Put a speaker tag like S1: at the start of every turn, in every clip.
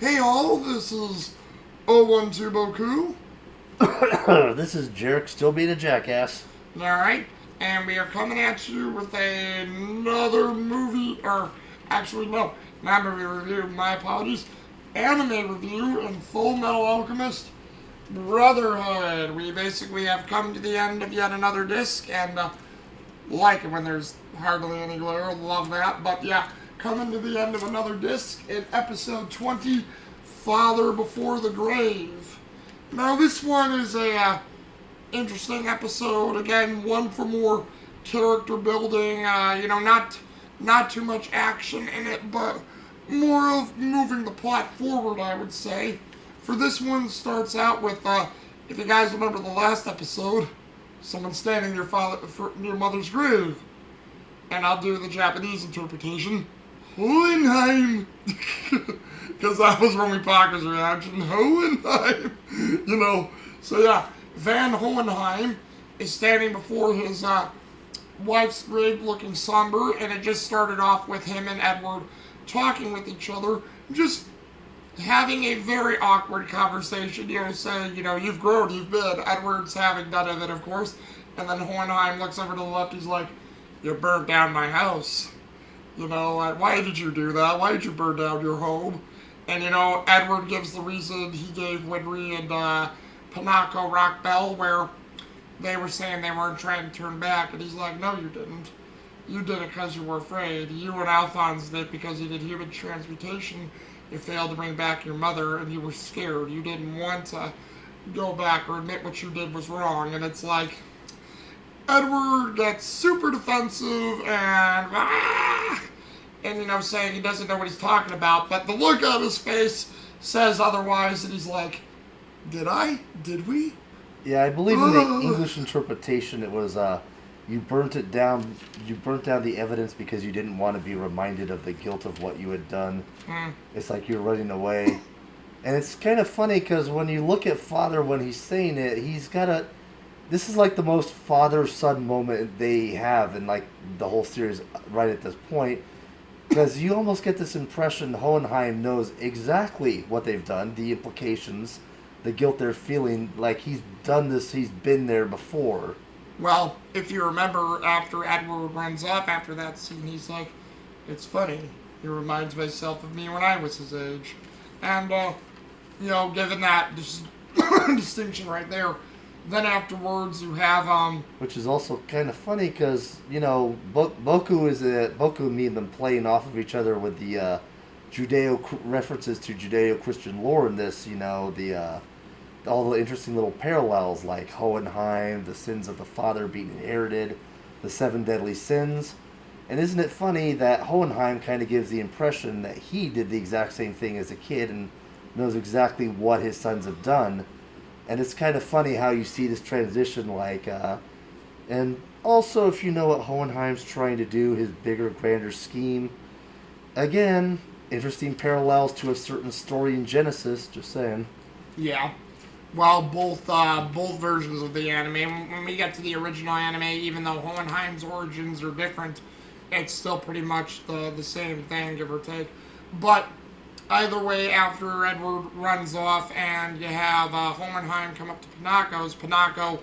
S1: Hey all, this is 012 Boku.
S2: This is Jarek still being a jackass.
S1: Alright, and we are coming at you with another movie, or actually, no, not movie review, my apologies. Anime review in Fullmetal Alchemist Brotherhood. We basically have come to the end of yet another disc, and like it when there's hardly any glare, love that. But yeah, coming to the end of another disc in episode 20, Father Before the Grave. Now this one is a interesting episode. Again, one for more character building. Not too much action in it, but more of moving the plot forward, I would say. For this one, starts out with, if you guys remember the last episode, someone standing near near mother's grave, and I'll do the Japanese interpretation. Hohenheim, because that was Romy Parker's reaction. Hohenheim, So yeah, Van Hohenheim is standing before his wife's grave, looking somber, and it just started off with him and Edward talking with each other, just having a very awkward conversation, saying, you've grown, you've been. Edward's having none of it, of course. And then Hohenheim looks over to the left, he's like, you burnt down my house. Why did you do that? Why did you burn down your home? And, Edward gives the reason he gave Winry and Panako Rock Bell, where they were saying they weren't trying to turn back. And he's like, no, you didn't. You did it because you were afraid. You and Alphonse did it because you did human transmutation. You failed to bring back your mother, and you were scared. You didn't want to go back or admit what you did was wrong. And it's like, Edward gets super defensive and saying he doesn't know what he's talking about. But the look on his face says otherwise, and he's like, did I? Did we?
S2: Yeah, I believe in the English interpretation it was you burnt it down. You burnt down the evidence because you didn't want to be reminded of the guilt of what you had done. It's like you're running away. And it's kind of funny because when you look at Father when he's saying it, he's got a... This is like the most father-son moment they have in like the whole series right at this point. Because you almost get this impression Hohenheim knows exactly what they've done, the implications, the guilt they're feeling. Like he's done this, he's been there before.
S1: Well, if you remember, after Edward runs off after that scene, he's like, it's funny. He reminds myself of me when I was his age. And, given that distinction right there, then afterwards you have,
S2: Which is also kind of funny because, Boku and me have been playing off of each other with the references to Judeo-Christian lore in this, all the interesting little parallels like Hohenheim, the sins of the father being inherited, the 7 deadly sins. And isn't it funny that Hohenheim kind of gives the impression that he did the exact same thing as a kid and knows exactly what his sons have done. And it's kind of funny how you see this transition, and also if you know what Hohenheim's trying to do, his bigger, grander scheme. Again, interesting parallels to a certain story in Genesis, just saying.
S1: Yeah. Well, both versions of the anime. When we get to the original anime, even though Hohenheim's origins are different, it's still pretty much the same thing, give or take. But either way, after Edward runs off and you have Hohenheim come up to Panako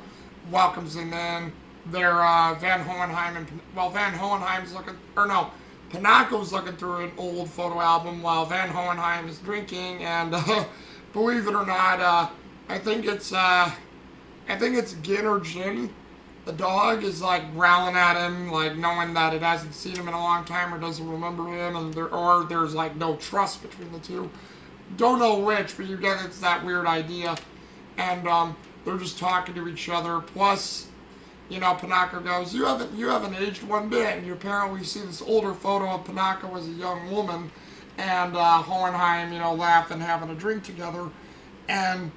S1: welcomes him in. They're Van Hohenheim's looking, Panako's looking through an old photo album while Van Hohenheim is drinking, and believe it or not, I think it's Gin or Jin. The dog is like growling at him, like knowing that it hasn't seen him in a long time or doesn't remember him, and there's like no trust between the two. Don't know which, but you get it's that weird idea, and they're just talking to each other. Plus, Panako goes, you haven't aged one bit, and you apparently see this older photo of Panako as a young woman, and Hohenheim, laughing, having a drink together, and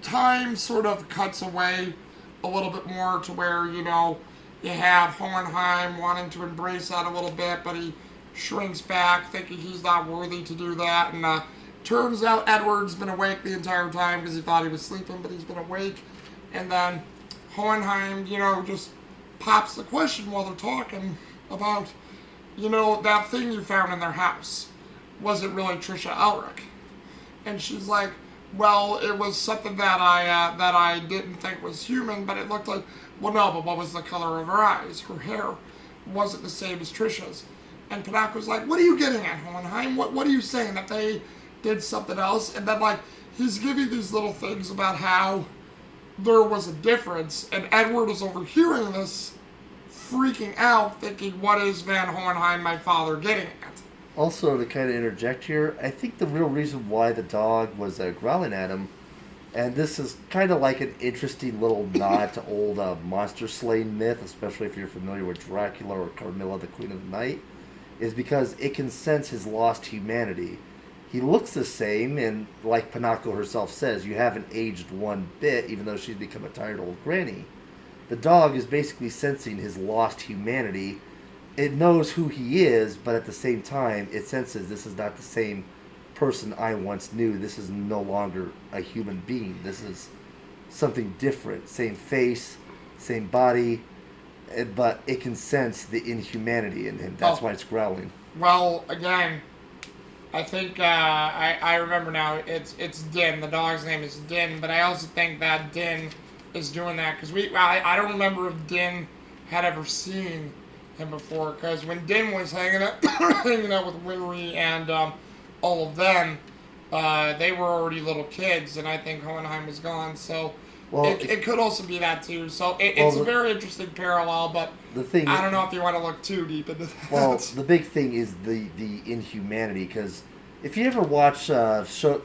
S1: time sort of cuts away a little bit more to where, you have Hohenheim wanting to embrace that a little bit, but he shrinks back, thinking he's not worthy to do that, and turns out Edward's been awake the entire time because he thought he was sleeping, but he's been awake, and then Hohenheim, just pops the question while they're talking about, that thing you found in their house. was it really Trisha Elric? And she's like, well, it was something that I didn't think was human, but it looked like, well, no, but what was the color of her eyes? Her hair wasn't the same as Trisha's. And Panako's like, what are you getting at, Hohenheim? What are you saying, that they did something else? And then, like, he's giving these little things about how there was a difference, and Edward is overhearing this, freaking out, thinking, what is Van Hohenheim, my father, getting at?
S2: Also, to kind of interject here, I think the real reason why the dog was growling at him, and this is kind of like an interesting little nod to old monster slaying myth, especially if you're familiar with Dracula or Carmilla, the Queen of the Night, is because it can sense his lost humanity. He looks the same, and like Panako herself says, you haven't aged one bit, even though she's become a tired old granny. The dog is basically sensing his lost humanity. It knows who he is, but at the same time, it senses this is not the same person I once knew. This is no longer a human being. This is something different. Same face, same body, but it can sense the inhumanity in him. That's why it's growling.
S1: Well, again, I think I remember now. It's Din. The dog's name is Din, but I also think that Din is doing that because I don't remember if Din had ever seen him before, because when Din was hanging out with Winry and all of them, they were already little kids, and I think Hohenheim was gone, so it could also be that too. So it's a very interesting parallel, but I don't know if you want to look too deep into that.
S2: Well, the big thing is the inhumanity, because if you ever watch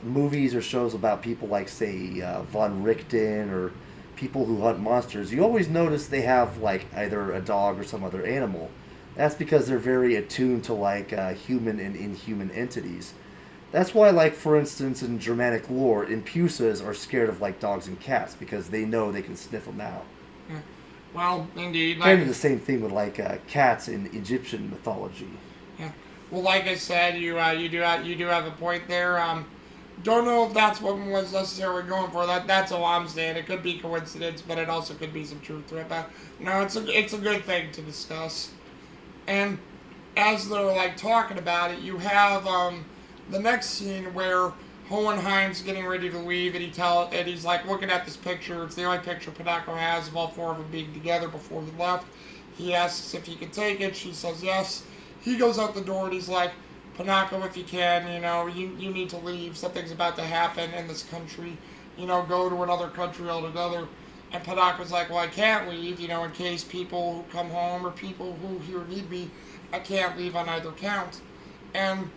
S2: movies or shows about people like, say, Von Richten or people who hunt monsters, you always notice they have like either a dog or some other animal. That's because they're very attuned to like human and inhuman entities. That's why, like, for instance, in Germanic lore, Impusas are scared of like dogs and cats because they know they can sniff them out.
S1: Yeah. Well, indeed.
S2: Kind of the same thing with like cats in Egyptian mythology.
S1: Yeah. Well, like I said, you do have a point there. Don't know if that's what was necessarily going for. That's all I'm saying. It could be coincidence, but it also could be some truth to it. But no, it's a good thing to discuss. And as they're like talking about it, you have the next scene where Hohenheim's getting ready to leave, and he's like looking at this picture. It's the only picture Panako has of all four of them being together before he left. He asks if he can take it. She says yes. He goes out the door and he's like, Panako, if you can, you need to leave. Something's about to happen in this country. Go to another country altogether. And Panako's like, well, I can't leave, in case people who come home or people who here need me, I can't leave on either count. And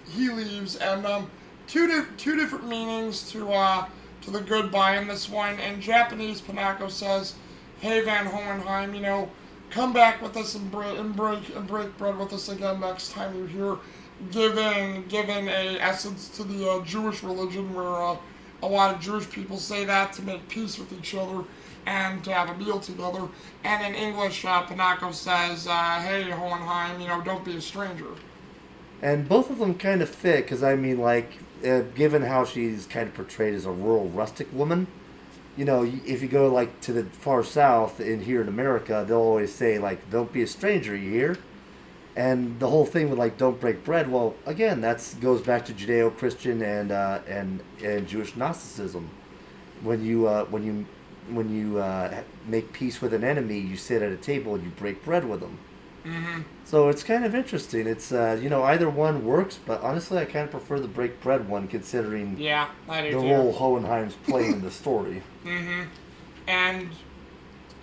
S1: he leaves, and two different meanings to the goodbye in this one. In Japanese, Panako says, hey, Van Hohenheim, come back with us and break bread with us again next time you're here. Giving a essence to the Jewish religion, where a lot of Jewish people say that to make peace with each other and to have a meal together. And in English, Panako says, hey, Hohenheim, don't be a stranger.
S2: And both of them kind of fit, because I mean, like, given how she's kind of portrayed as a rural rustic woman, if you go like to the far south in here in America, they'll always say like, don't be a stranger, you hear? And the whole thing with like don't break bread, well, again, that goes back to Judeo-Christian and Jewish Gnosticism. When you make peace with an enemy, you sit at a table and you break bread with them.
S1: Mm-hmm.
S2: So it's kind of interesting. It's either one works, but honestly, I kind of prefer the break bread one, considering
S1: I do
S2: the
S1: too.
S2: role Hohenheim's playing in the story.
S1: Mm-hmm. And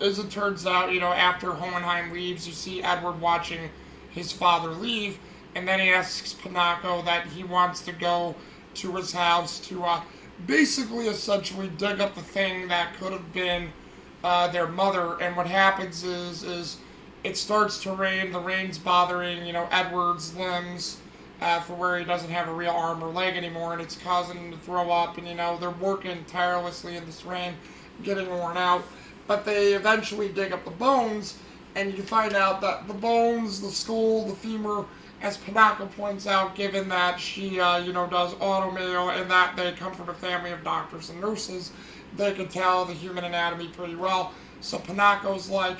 S1: as it turns out, after Hohenheim leaves, you see Edward watching his father leave, and then he asks Panako that he wants to go to his house to basically essentially dig up the thing that could have been their mother. And what happens is it starts to rain. The rain's bothering Edward's limbs for where he doesn't have a real arm or leg anymore, and it's causing him to throw up. And they're working tirelessly in this rain, getting worn out, but they eventually dig up the bones. And you find out that the bones, the skull, the femur, as Panako points out, given that she, does automail and that they come from a family of doctors and nurses, they can tell the human anatomy pretty well. So Panako's like,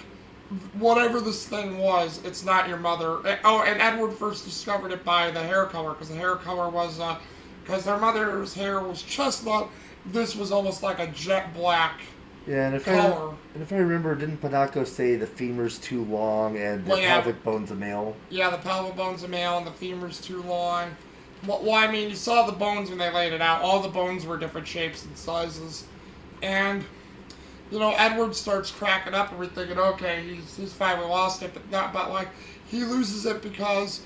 S1: whatever this thing was, it's not your mother. Oh, and Edward first discovered it by the hair color, because the hair color was, because their mother's hair was chestnut. This was almost like a jet black
S2: Yeah,
S1: color.
S2: and if I remember, didn't Panako say the femur's too long and the
S1: Well, yeah.
S2: pelvic bone's a male?
S1: Yeah, the pelvic bone's a male and the femur's too long. Well, I mean, you saw the bones when they laid it out. All the bones were different shapes and sizes. And, Edward starts cracking up and we're thinking, okay, he's fine, we lost it, but like, he loses it because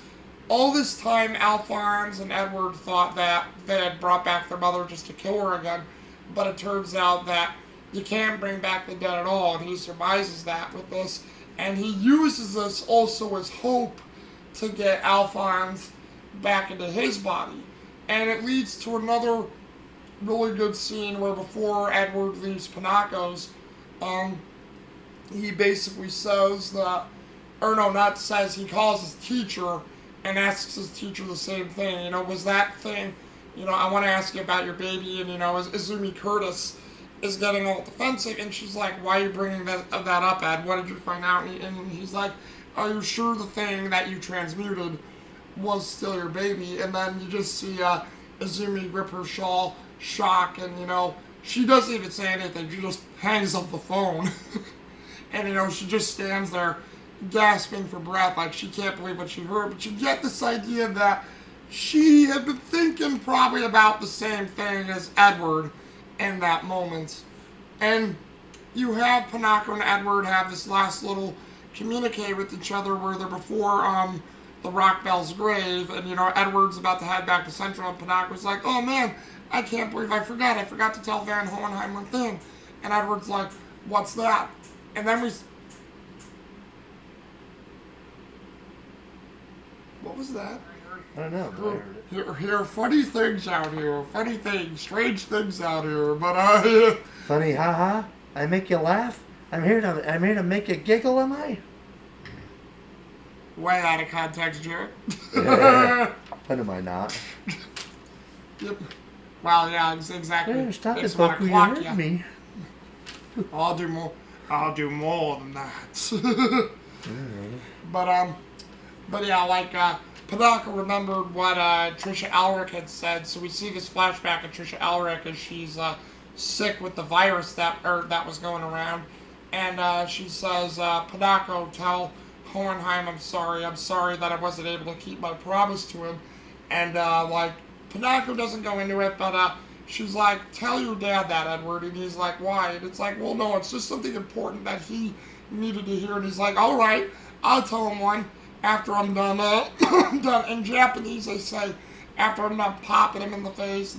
S1: all this time Alphonse and Edward thought that they had brought back their mother just to kill her again. But it turns out that you can't bring back the dead at all, and he surmises that with this. And he uses this also as hope to get Alphonse back into his body. And it leads to another really good scene where before Edward leaves Panaco's, he basically says that, or no, not says, he calls his teacher and asks his teacher the same thing. Was that thing, I want to ask you about your baby, and, Izumi Curtis is getting all defensive, and she's like, why are you bringing that up, Ed? What did you find out? And he's like, are you sure the thing that you transmuted was still your baby? And then you just see Izumi grip her shawl, shock, and, she doesn't even say anything. She just hangs up the phone. And, she just stands there gasping for breath, like she can't believe what she heard. But you get this idea that she had been thinking probably about the same thing as Edward in that moment. And you have Panako and Edward have this last little communicate with each other where they're before the Rockbell's grave, and Edward's about to head back to Central, and Panako's like, oh man, I can't believe I forgot to tell Van Hohenheim one thing. And Edward's like, what's that? And then what was that?
S2: I don't know.
S1: Hear funny things out here. Funny things. Strange things out here. But,
S2: Funny, haha? I make you laugh? I'm here to make you giggle, am I?
S1: Way out of context, Jared.
S2: When am I not?
S1: Yep. Well, yeah, exactly.
S2: Hey, stop
S1: It's
S2: it,
S1: when I
S2: Poku, you
S1: clock
S2: hurt
S1: ya.
S2: me.
S1: I'll do more than that. But yeah, like, Panako remembered what Trisha Alric had said, so we see this flashback of Trisha Alric as she's sick with the virus that was going around, and she says, Panako, tell Hohenheim I'm sorry that I wasn't able to keep my promise to him, and Panako doesn't go into it, but she's like, tell your dad that, Edward, and he's like, why? And it's like, well, no, it's just something important that he needed to hear, and he's like, all right, I'll tell him one. After I'm done, done. In Japanese, they say, after I'm done popping him in the face,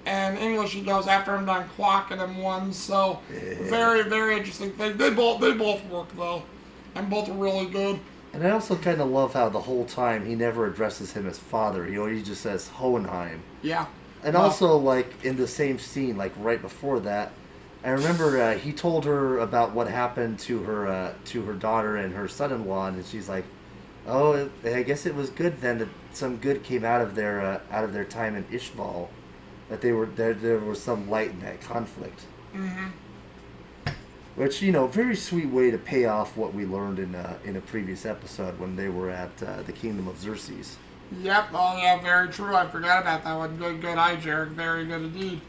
S1: and in English, he goes, after I'm done quacking him one. So, very, very interesting thing. They both work, though, and both are really good.
S2: And I also kind of love how the whole time he never addresses him as father. He just says Hohenheim.
S1: Yeah.
S2: And also, like, in the same scene, like, right before that, I remember he told her about what happened to her daughter and her son-in-law, and she's like, oh, I guess it was good then that some good came out of their time in Ishval, that there was some light in that conflict.
S1: Mm-hmm.
S2: Which, very sweet way to pay off what we learned in a previous episode when they were at the Kingdom of Xerxes.
S1: Yep. Oh yeah, very true. I forgot about that one. Good eye, Jarek. Very good indeed.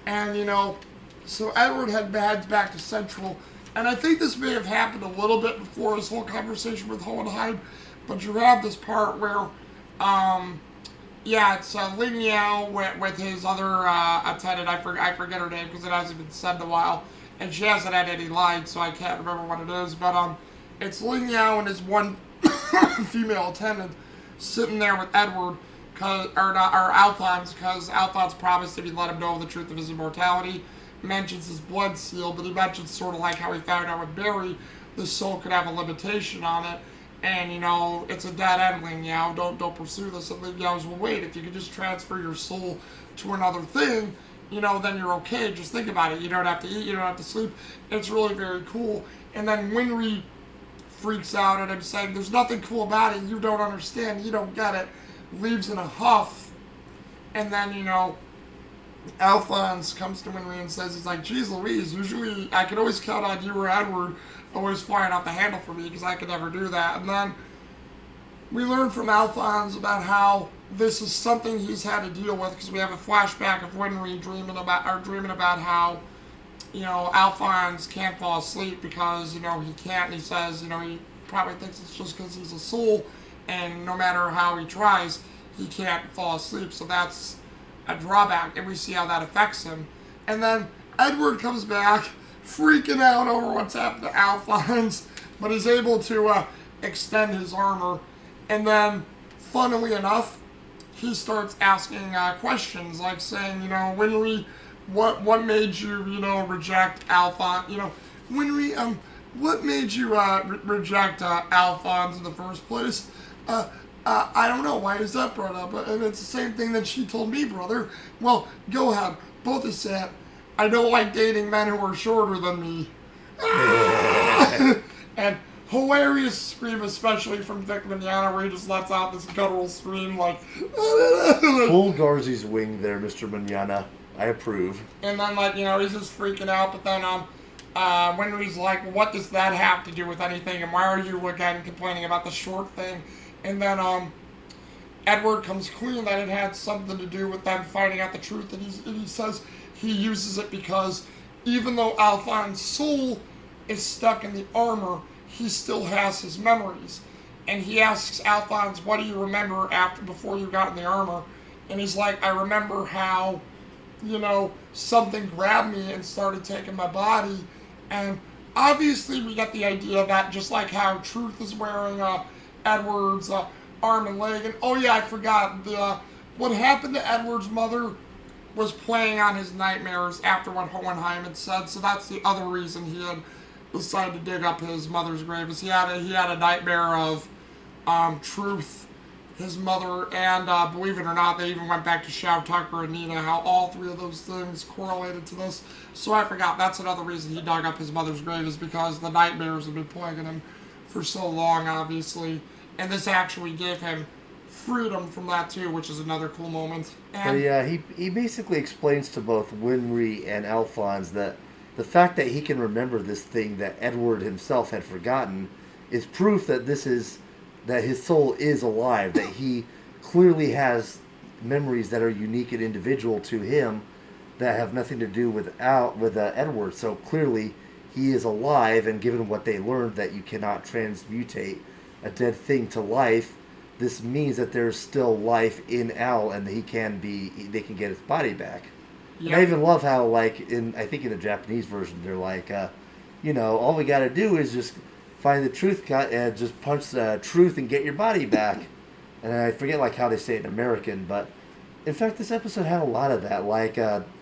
S1: And so Edward heads back to Central, and I think this may have happened a little bit before his whole conversation with Hohenheim. But you have this part where, it's Ling Yao with his other attendant. I forget her name because it hasn't been said in a while, and she hasn't had any lines, so I can't remember what it is. But it's Ling Yao and his one female attendant sitting there with Edward, or Alphonse, because Alphonse promised if he let him know the truth of his immortality. Mentions his blood seal, but he mentions sort of like how he found out with Barry, the soul could have a limitation on it. And, it's a dead end, Ling Yao. Don't pursue this. And Ling Yao's, well, wait, if you could just transfer your soul to another thing, then you're okay. Just think about it. You don't have to eat. You don't have to sleep. It's really very cool. And then Winry freaks out at him, saying, there's nothing cool about it. You don't understand. You don't get it. Leaves in a huff. And then, Alphonse comes to Winry and says, he's like, geez Louise, usually I could always count on you or Edward always flying off the handle for me because I could never do that. And then we learn from Alphonse about how this is something he's had to deal with because we have a flashback of Winry dreaming about how, Alphonse can't fall asleep because, he can't. And he says, he probably thinks it's just because he's a soul and no matter how he tries, he can't fall asleep. So that's a drawback, and we see how that affects him. And then Edward comes back, freaking out over what's happened to Alphonse, but he's able to extend his armor. And then, funnily enough, he starts asking questions, like saying, Winry, what made you, reject Alphonse? Winry, what made you reject Alphonse in the first place? I don't know. Why is that brought up? And it's the same thing that she told me, brother. Well, go ahead. Both is said, I don't like dating men who are shorter than me. And hilarious scream, especially from Vic Mignogna, where he just lets out this guttural scream like...
S2: Full Garzy's wing there, Mr. Mignogna. I approve.
S1: And then, he's just freaking out, but then, Winry's like, well, what does that have to do with anything? And why are you, again, complaining about the short thing? And then, Edward comes clean that it had something to do with them finding out the truth, and he says he uses it because even though Alphonse's soul is stuck in the armor, he still has his memories. And he asks Alphonse, what do you remember before you got in the armor? And he's like, I remember how, something grabbed me and started taking my body. And obviously we get the idea that just like how Truth is wearing Edward's arm and leg. And oh yeah, I forgot, what happened to Edward's mother was playing on his nightmares after what Hohenheim had said. So that's the other reason he had decided to dig up his mother's grave, is he had a nightmare of Truth, his mother, and believe it or not, they even went back to Shao Tucker and Nina, how all three of those things correlated to this. So I forgot, that's another reason he dug up his mother's grave, is because the nightmares have been plaguing him for so long, obviously. And this actually gave him freedom from that too, which is another cool moment. And
S2: yeah, he basically explains to both Winry and Alphonse that the fact that he can remember this thing that Edward himself had forgotten is proof that that his soul is alive, that he clearly has memories that are unique and individual to him that have nothing to do with Edward. So clearly he is alive, and given what they learned that you cannot transmutate a dead thing to life, this means that there's still life in Al, and they can get his body back.
S1: yeah.
S2: And I even love how, I think in the Japanese version, they're like, all we got to do is just find the truth and just punch the truth and get your body back. And I forget how they say it in American, but in fact, this episode had a lot of that.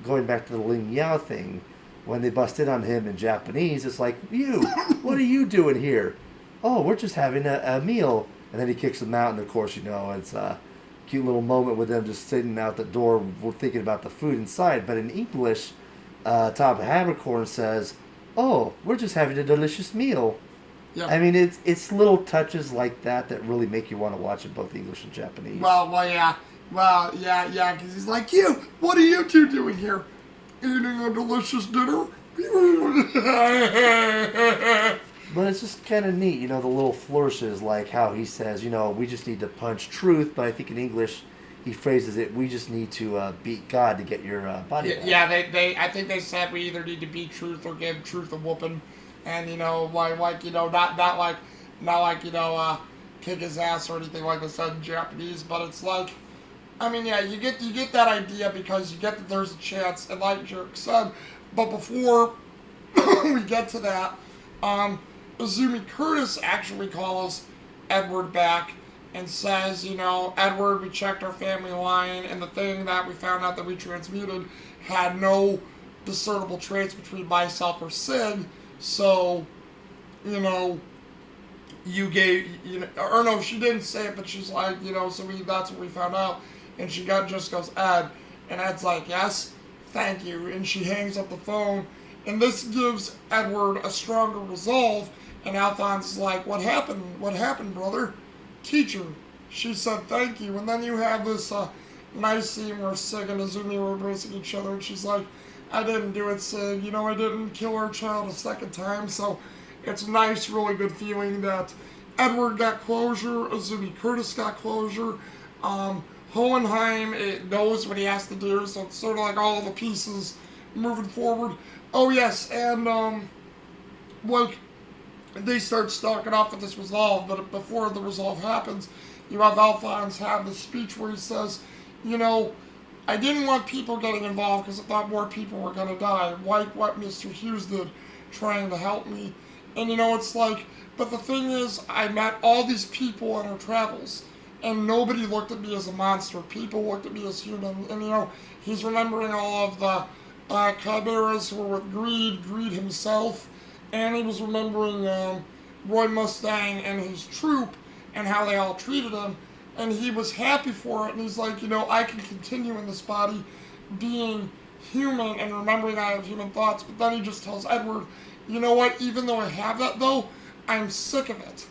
S2: Going back to the Ling Yao thing, when they bust in on him in Japanese, it's like, you, what are you doing here? Oh, we're just having a meal. And then he kicks them out, and of course, it's a cute little moment with them just sitting out the door, thinking about the food inside. But in English, Tom Habercorn says, "Oh, we're just having a delicious meal."
S1: Yeah.
S2: I mean, it's little touches like that really make you want to watch it both English and Japanese.
S1: Yeah, because he's like, you, what are you two doing here? Eating a delicious dinner?
S2: But it's just kind of neat, the little flourishes, like how he says, we just need to punch truth, but I think in English he phrases it, we just need to beat God to get your body back.
S1: Yeah, I think they said we either need to beat Truth or give Truth a whooping, and not kick his ass or anything like they said in Japanese, but it's like, you get that idea because you get that there's a chance, and like Jerk said, but before we get to that, Azumi Curtis actually calls Edward back and says, Edward, we checked our family line, and the thing that we found out that we transmuted had no discernible traits between myself or Sid, so, you gave, or no, she didn't say it, but she's like, so that's what we found out, and she just goes, Ed, and Ed's like, yes, thank you, and she hangs up the phone, and this gives Edward a stronger resolve. And Alphonse is like, what happened? What happened, brother? Teacher. She said, thank you. And then you have this nice scene where Sig and Izumi were embracing each other, and she's like, I didn't do it, Sig. You know, I didn't kill our child a second time, so it's a nice, really good feeling that Edward got closure, Izumi Curtis got closure, Hohenheim it knows what he has to do, so it's sort of like all the pieces moving forward. Oh yes, and like they start stalking off with this resolve, but before the resolve happens, you have Alphonse have the speech where he says, you know, I didn't want people getting involved because I thought more people were going to die, like what Mr. Hughes did, trying to help me. And you know, it's like, but the thing is, I met all these people on our travels, and nobody looked at me as a monster. People looked at me as human. And you know, he's remembering all of the chimeras who were with Greed himself, and he was remembering Roy Mustang and his troop and how they all treated him, and he was happy for it. And he's like, you know, I can continue in this body being human and remembering I have human thoughts. But then he just tells Edward, you know what, even though I have that though, I'm sick of it.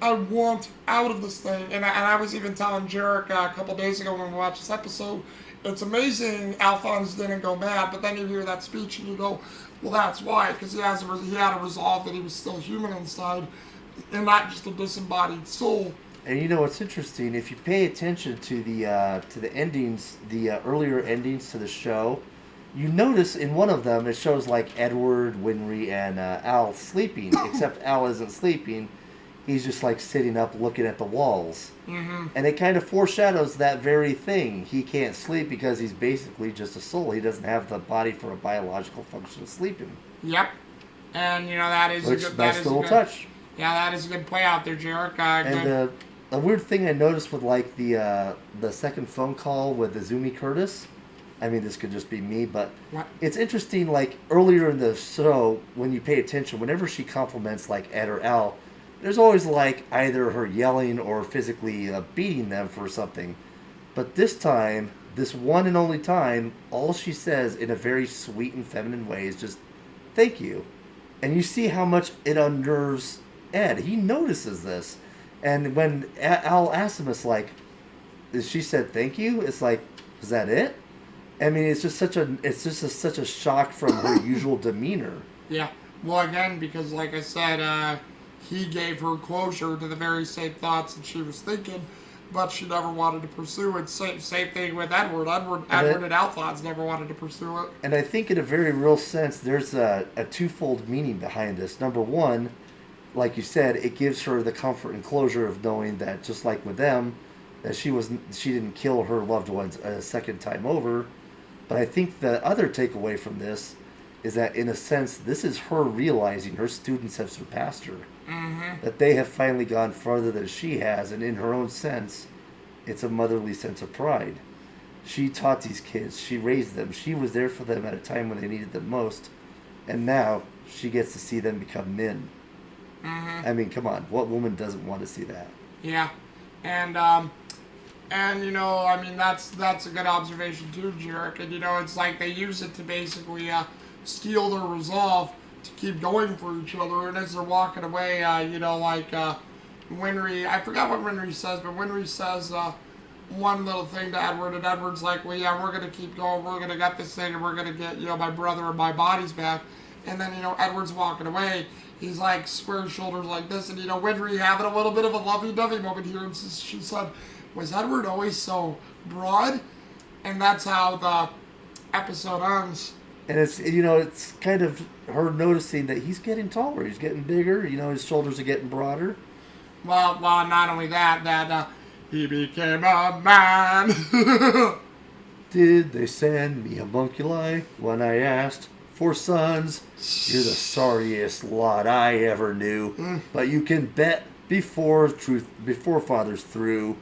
S1: I want out of this thing. And I was even telling Jarek a couple days ago when we watched this episode, it's amazing Alphonse didn't go mad, but then you hear that speech and you go, well, that's why, because he had a resolve that he was still human inside and not just a disembodied soul.
S2: And you know what's interesting? If you pay attention to the endings, the earlier endings to the show, you notice in one of them it shows like Edward, Winry, and Al sleeping. Except Al isn't sleeping; he's just like sitting up, looking at the walls.
S1: Mm-hmm.
S2: And it kind of foreshadows that very thing. He can't sleep because he's basically just a soul. He doesn't have the body for a biological function of sleeping.
S1: Yep. And you know that is
S2: Which,
S1: a good
S2: nice little touch.
S1: Yeah, that is a good play out there, Jarek.
S2: And a weird thing I noticed with like the second phone call with Izumi Curtis. I mean, this could just be me, but
S1: what?
S2: It's interesting. Like earlier in the show, when you pay attention, whenever she compliments like Ed or Al, there's always like either her yelling or physically beating them for something. But this time, this one and only time, all she says in a very sweet and feminine way is just, thank you. And you see how much it unnerves Ed. He notices this. And when Al asks him, it's like, she said thank you? It's like, is that it? I mean, it's just such a shock from her usual demeanor.
S1: Yeah. Well, again, because like I said, he gave her closure to the very same thoughts that she was thinking, but she never wanted to pursue it. Same thing with Edward. Edward and Alphonse never wanted to pursue it.
S2: And I think in a very real sense, there's a twofold meaning behind this. Number one, like you said, it gives her the comfort and closure of knowing that just like with them, that she didn't kill her loved ones a second time over. But I think the other takeaway from this is that, in a sense, this is her realizing her students have surpassed her.
S1: Mm-hmm.
S2: That they have finally gone farther than she has, and in her own sense, it's a motherly sense of pride. She taught these kids. She raised them. She was there for them at a time when they needed them most. And now she gets to see them become men.
S1: Mm-hmm.
S2: I mean, come on. What woman doesn't want to see that?
S1: Yeah. And you know, I mean, that's a good observation too, Jarek. And you know, it's like they use it to basically steal their resolve to keep going for each other. And as they're walking away, you know, like Winry, I forgot what Winry says, but Winry says one little thing to Edward, and Edward's like, well, yeah, we're gonna keep going, we're gonna get this thing, and we're gonna get, you know, my brother and my bodies back. And then, you know, Edward's walking away. He's like square shoulders like this, and you know, Winry having a little bit of a lovey-dovey moment here. And she said, was Edward always so broad? And that's how the episode ends.
S2: And it's, you know, it's kind of her noticing that he's getting taller, he's getting bigger, you know, his shoulders are getting broader.
S1: Well, not only that he became a man.
S2: Did they send me homunculi when I asked for sons? You're the sorriest lot I ever knew. But you can bet before father's through,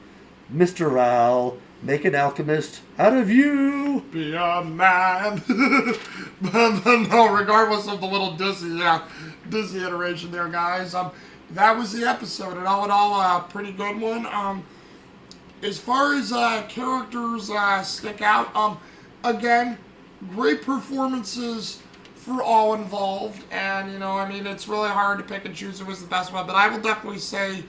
S2: Mr. Owl, make an alchemist out of you.
S1: Be a man. But no, regardless of the little Disney iteration there, guys. That was the episode, and all in all, a pretty good one. As far as characters stick out, again, great performances for all involved, and you know, I mean, it's really hard to pick and choose who was the best one, but I will definitely say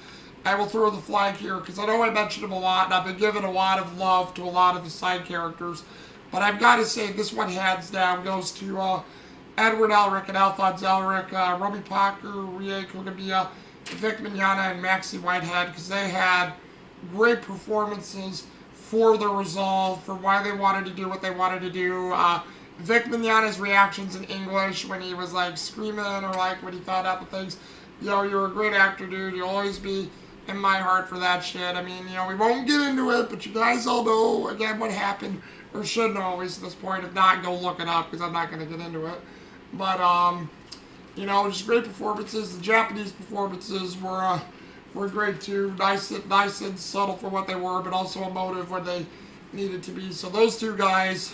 S1: I will throw the flag here because I know I mentioned him a lot, and I've been giving a lot of love to a lot of the side characters. But I've got to say, this one hands down goes to Edward Elric and Alphonse Elric, Romy Parker, Rie Kugabia, Vic Mignogna, and Maxie Whitehead, because they had great performances for their resolve, for why they wanted to do what they wanted to do. Vic Mignogna's reactions in English when he was like screaming or like when he found out the things. You're a great actor, dude. You'll always be in my heart for that shit. I mean, we won't get into it, but you guys all know, again, what happened, or should know at least at this point. If not, go look it up, because I'm not going to get into it. But, just great performances. The Japanese performances were great, too. Nice and subtle for what they were, but also emotive when they needed to be. So those two guys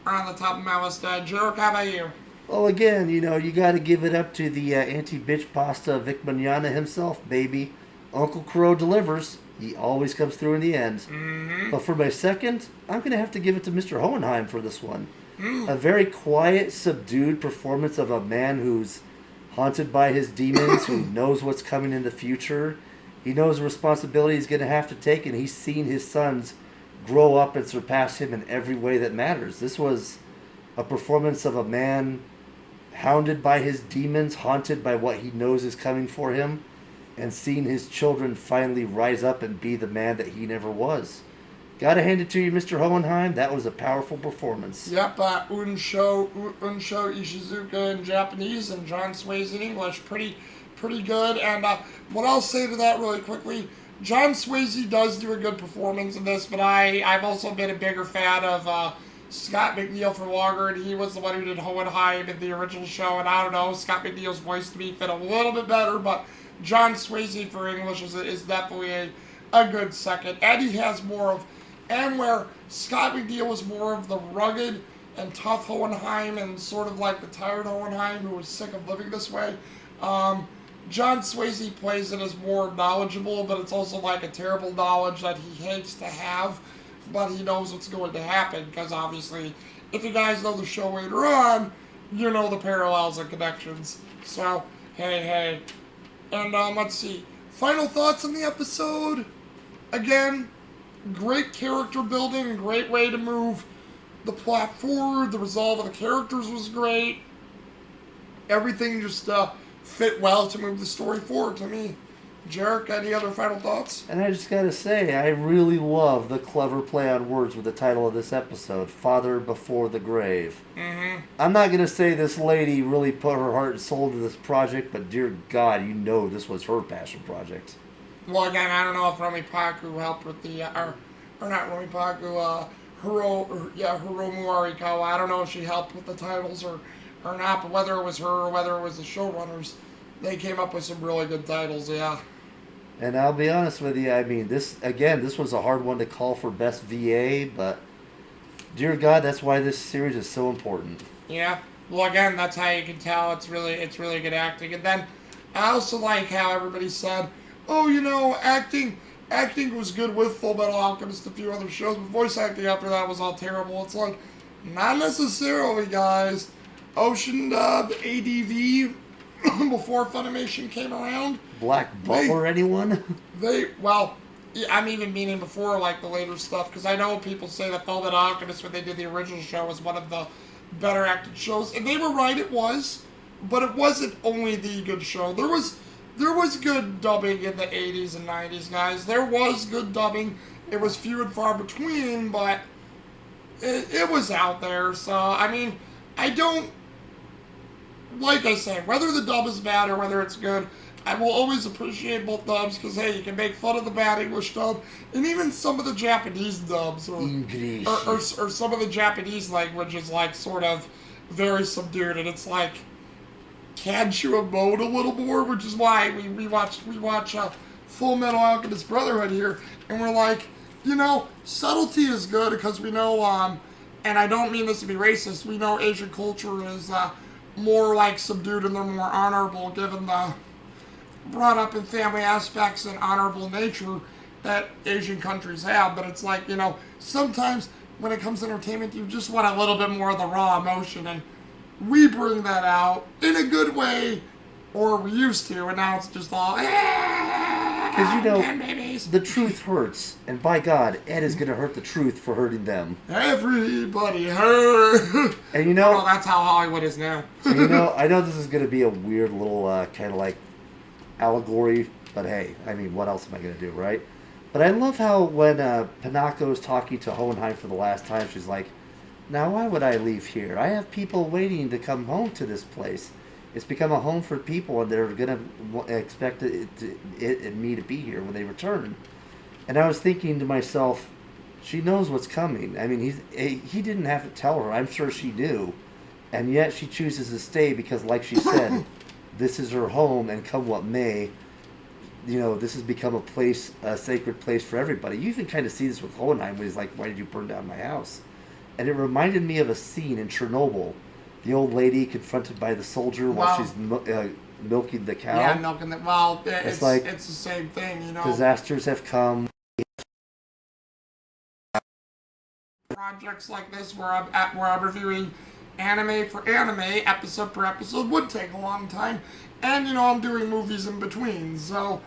S1: are on the top of my list. Jarek, how about you?
S2: Well, again, you got to give it up to the anti-bitch pasta Vic Mignogna himself, baby. Uncle Crow delivers. He always comes through in the end.
S1: Mm-hmm.
S2: But for my second, I'm going to have to give it to Mr. Hohenheim for this one. A very quiet, subdued performance of a man who's haunted by his demons, who knows what's coming in the future. He knows the responsibility he's going to have to take, and he's seen his sons grow up and surpass him in every way that matters. This was a performance of a man hounded by his demons, haunted by what he knows is coming for him, and seeing his children finally rise up and be the man that he never was. Gotta hand it to you, Mr. Hohenheim. That was a powerful performance.
S1: Yep, Unsho Ishizuka in Japanese and John Swayze in English. Pretty good. And what I'll say to that really quickly, John Swayze does do a good performance in this, but I've also been a bigger fan of Scott McNeil for longer, and he was the one who did Hohenheim in the original show, and I don't know, Scott McNeil's voice to me fit a little bit better, but John Swayze for English is definitely a good second. And he has more of, and where Scott McNeil was more of the rugged and tough Hohenheim and sort of like the tired Hohenheim who was sick of living this way, John Swayze plays it as more knowledgeable, but it's also like a terrible knowledge that he hates to have, but he knows what's going to happen, because obviously, if you guys know the show later on, you know the parallels and connections. So, hey. And let's see. Final thoughts on the episode? Again, great character building, great way to move the plot forward. The resolve of the characters was great. Everything just fit well to move the story forward to me. Jarek, any other final thoughts?
S2: And I just gotta say, I really love the clever play on words with the title of this episode, Father Before the Grave.
S1: Mm-hmm.
S2: I'm not gonna say this lady really put her heart and soul into this project, but dear God, this was her passion project.
S1: Well, again, I don't know if Romy Paku helped with the, or not Romy Paku, Hiromu Arikawa. I don't know if she helped with the titles or not, but whether it was her or whether it was the showrunners, they came up with some really good titles, yeah.
S2: And I'll be honest with you, I mean, this was a hard one to call for best VA, but dear God, that's why this series is so important.
S1: Yeah. Well, again, that's how you can tell it's really good acting. And then I also like how everybody said, oh, acting was good with Fullmetal Alchemist, a few other shows, but voice acting after that was all terrible. It's like, not necessarily, guys. Ocean Dub, ADV, before Funimation came around.
S2: Black Butler, anyone?
S1: I'm even meaning before, like, the later stuff, because I know people say that Fullmetal Alchemist, when they did the original show, was one of the better acted shows, and they were right, it was, but it wasn't only the good show. There was good dubbing in the 80s and 90s, guys. There was good dubbing. It was few and far between, but it was out there, so, I mean, I don't, like I say, whether the dub is bad or whether it's good, I will always appreciate both dubs, because, hey, you can make fun of the bad English dub, and even some of the Japanese dubs, or some of the Japanese language is, like, sort of very subdued, and it's like, can't you emote a little more? Which is why we watch Fullmetal Alchemist Brotherhood here, and we're like, subtlety is good, because we know, and I don't mean this to be racist, we know Asian culture is more like subdued and they're more honorable, given the brought up in family aspects and honorable nature that Asian countries have. But it's like, sometimes when it comes to entertainment, you just want a little bit more of the raw emotion, and we bring that out in a good way, or we used to, and now it's just all,
S2: Because, you know,
S1: Man, babies.
S2: the truth hurts. And by God, Ed is going to hurt the truth for hurting them.
S1: Everybody hurt.
S2: And, you know...
S1: Well, that's how Hollywood is now.
S2: And, you know, I know this is going to be a weird little kind of like allegory, but hey, I mean, what else am I going to do, right? But I love how when Pinako is talking to Hohenheim for the last time, she's like, now why would I leave here? I have people waiting to come home to this place. It's become a home for people, and they're going to expect it and me to be here when they return. And I was thinking to myself, she knows what's coming. I mean, he didn't have to tell her. I'm sure she knew. And yet she chooses to stay because, like she said, this is her home, and come what may, you know, this has become a sacred place for everybody. You even kind of see this with Hohenheim when he's like, why did you burn down my house? And it reminded me of a scene in Chernobyl. The old lady confronted by the soldier while she's milking the cow.
S1: Yeah, milking the... Well, it's
S2: like,
S1: it's the same thing, you know.
S2: Disasters have come.
S1: Projects like this where I'm reviewing anime for anime, episode per episode, would take a long time. And, you know, I'm doing movies in between, so...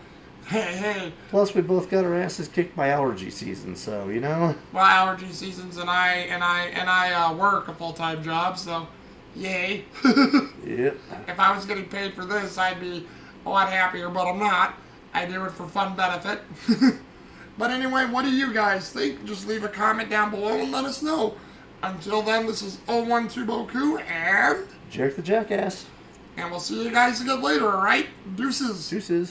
S1: Hey.
S2: Plus, we both got our asses kicked by allergy season, so, you know.
S1: Well, allergy seasons, and I work a full-time job, so... Yay.
S2: Yep.
S1: If I was getting paid for this, I'd be a lot happier, but I'm not. I do it for fun benefit. But anyway, what do you guys think? Just leave a comment down below and let us know. Until then, this is 012 Boku and...
S2: Jerk the Jackass.
S1: And we'll see you guys again later, alright? Deuces.
S2: Deuces.